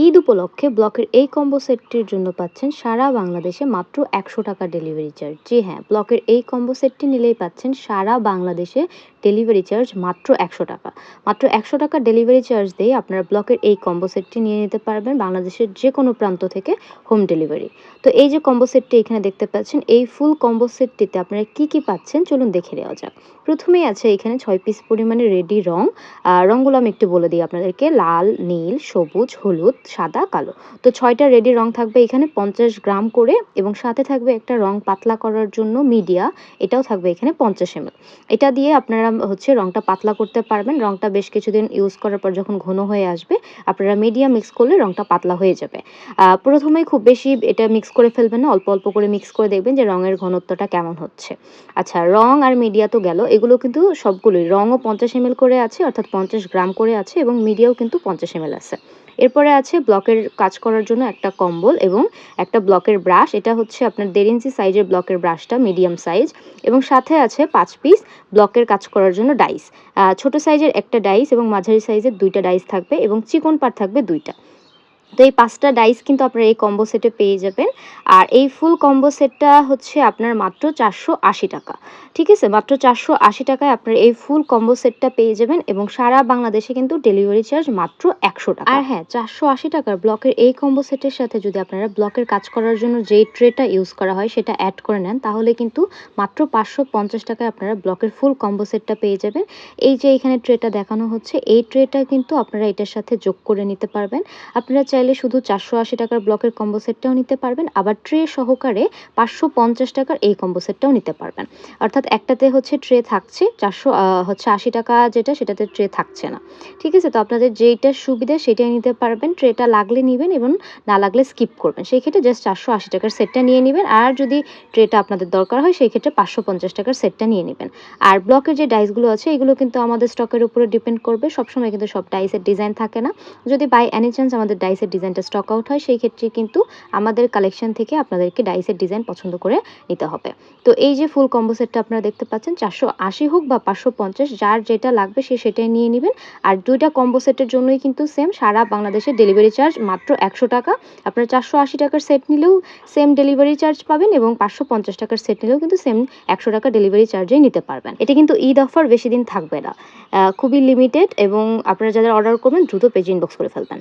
ঈদ উপলক্ষে ব্লকের এই কম্বো সেটটির জন্য পাচ্ছেন সারা বাংলাদেশে মাত্র ১০০ টাকা ডেলিভারি চার্জ। জি হ্যাঁ, ব্লকের এই কম্বো সেটটি নিলেই পাচ্ছেন সারা বাংলাদেশে ডেলিভারি চার্জ মাত্র ১০০ টাকা। মাত্র ১০০ টাকা ডেলিভারি চার্জ দিয়ে আপনারা ব্লকের এই কম্বো সেটটি নিয়ে নিতে পারবেন বাংলাদেশের যে কোনো প্রান্ত থেকে হোম ডেলিভারি। তো এই যে কম্বো সেটটি এখানে দেখতে পাচ্ছেন, এই ফুল কম্বো সেটটিতে আপনারা কি কি পাচ্ছেন চলুন দেখে নেওয়া যাক। প্রথমেই আছে এখানে ৬ পিস পরিমাণে রেডি রং। রংগুলো আমি একটু বলে দিই আপনাদেরকে: লাল, নীল, সবুজ, হলুদ, সাদা, কালো। তো ৬টা রেডি রং থাকবে এখানে ৫০ গ্রাম করে, এবং সাথে থাকবে একটা রং পাতলা করার জন্য মিডিয়া, এটাও থাকবে এখানে ৫০ ml। এটা দিয়ে আপনারা হচ্ছে রংটা পাতলা করতে পারবেন। রংটা বেশ কিছুদিন ইউজ করার পর যখন ঘন হয়ে আসবে, আপনারা মিডিয়া মিক্স করলে রংটা পাতলা হয়ে যাবে। প্রথমেই খুব বেশি এটা মিক্স করে ফেলবেন না, অল্প অল্প করে মিক্স করে দেখবেন যে রঙের ঘনত্বটা কেমন হচ্ছে। আচ্ছা, রং আর মিডিয়া তো গেল, এগুলো কিন্তু সবগুলোই রঙও ৫০ ml করে আছে, অর্থাৎ ৫০ গ্রাম করে আছে, এবং মিডিয়াও কিন্তু ৫০ ml আছে। এরপরে আছে ব্লকের কাজ করার জন্য একটা কম্বল এবং একটা ব্লকের ব্রাশ। এটা হচ্ছে আপনার ১.৫ ইঞ্চি সাইজের ব্লকের ব্রাশটা, মিডিয়াম সাইজ, এবং সাথে আছে ৫ পিস ব্লকের কাজ করার জন্য ডাইস। ছোট সাইজের একটা ডাইস এবং মাঝারি সাইজের ২টা ডাইস থাকবে, এবং চিকন পাট থাকবে ২টা। তো এই ৫টা ডাইস কিন্তু আপনারা এই কম্বো সেটে পেয়ে যাবেন। আর এই ফুল কম্বো সেটটা হচ্ছে আপনার মাত্র ৪৮০ টাকা। ঠিক আছে? মাত্র ৪৮০ টাকায় আপনারা এই ফুল কম্বো সেটটা পেয়ে যাবেন, এবং সারা বাংলাদেশে কিন্তু ডেলিভারি চার্জ মাত্র ১০০ টাকা। আর হ্যাঁ, ৪৮০ টাকার ব্লকের এই কম্বো সেটের সাথে যদি আপনারা ব্লকের কাজ করার জন্য যেই ট্রেটা ইউজ করা হয় সেটা এড করে নেন, তাহলে কিন্তু মাত্র ৫৫০ টাকায় আপনারা ব্লকের ফুল কম্বো সেটটা পেয়ে যাবেন। এই যে এখানে ট্রেটা দেখানো হচ্ছে, এই ট্রেটা কিন্তু আপনারা এটার সাথে যোগ করে নিতে পারবেন। আপনারা চাইলে শুধু ৪৮০ টাকার ব্লকের কম্বো সেটটাও নিতে পারবেন, আবার ট্রে সহকারে ৫৫০ টাকার এই কম্বো সেটটাও নিতে পারবেন। অর্থাৎ একটাতে হচ্ছে ট্রে থাকছে ৪৮০ টাকা, যেটা সেটাতে ট্রে থাকছে না। ঠিক আছে? তো আপনাদের যেইটা সুবিধা সেটাই নিতে পারবেন। ট্রেটা লাগলে নিবেন, এবং না লাগলে স্কিপ করবেন। সেই ক্ষেত্রে জাস্ট ৪৮০ টাকার সেটটা নিয়ে নিবেন। আর যদি ট্রেটা আপনাদের দরকার হয় সেই ক্ষেত্রে ৫৫০ টাকার সেটটা নিয়ে নিবেন। আর ব্লকের যে ডাইসগুলো আছে এগুলো কিন্তু আমাদের স্টকের উপরে ডিপেন্ড করবে। সবসময় কিন্তু সব ডাইসের ডিজাইন থাকে না। যদি বাই এনি চান্স আমাদের ডাইসের ডিজাইনটা স্টক আউট হয়, সেই ক্ষেত্রে কিন্তু আমাদের কালেকশন থেকে আপনাদেরকে ডাইসের ডিজাইন পছন্দ করে নিতে হবে। তো এই যে ফুল কম্বো সেটটা আপনারা দেখতে পাচ্ছেন, ৪৮০ হোক বা ৫৫০, যার যেটা লাগবে সে সেটাই নিয়ে নিবেন। আর ২টা কম্বো সেটের জন্যই কিন্তু সেম সারা বাংলাদেশে ডেলিভারি চার্জ মাত্র ১০০ টাকা। আপনারা ৪৮০ টাকার সেট নিলেও সেম ডেলিভারি চার্জ পাবেন, এবং ৫৫০ টাকার সেট নিলেও কিন্তু সেম ১০০ টাকা ডেলিভারি চার্জেই নিতে পারবেন। এটা কিন্তু ঈদ অফার বেশি দিন থাকবে না, খুবই লিমিটেড, এবং আপনারা যারা অর্ডার করবেন দ্রুত পেজ ইনবক্স করে ফেলবেন।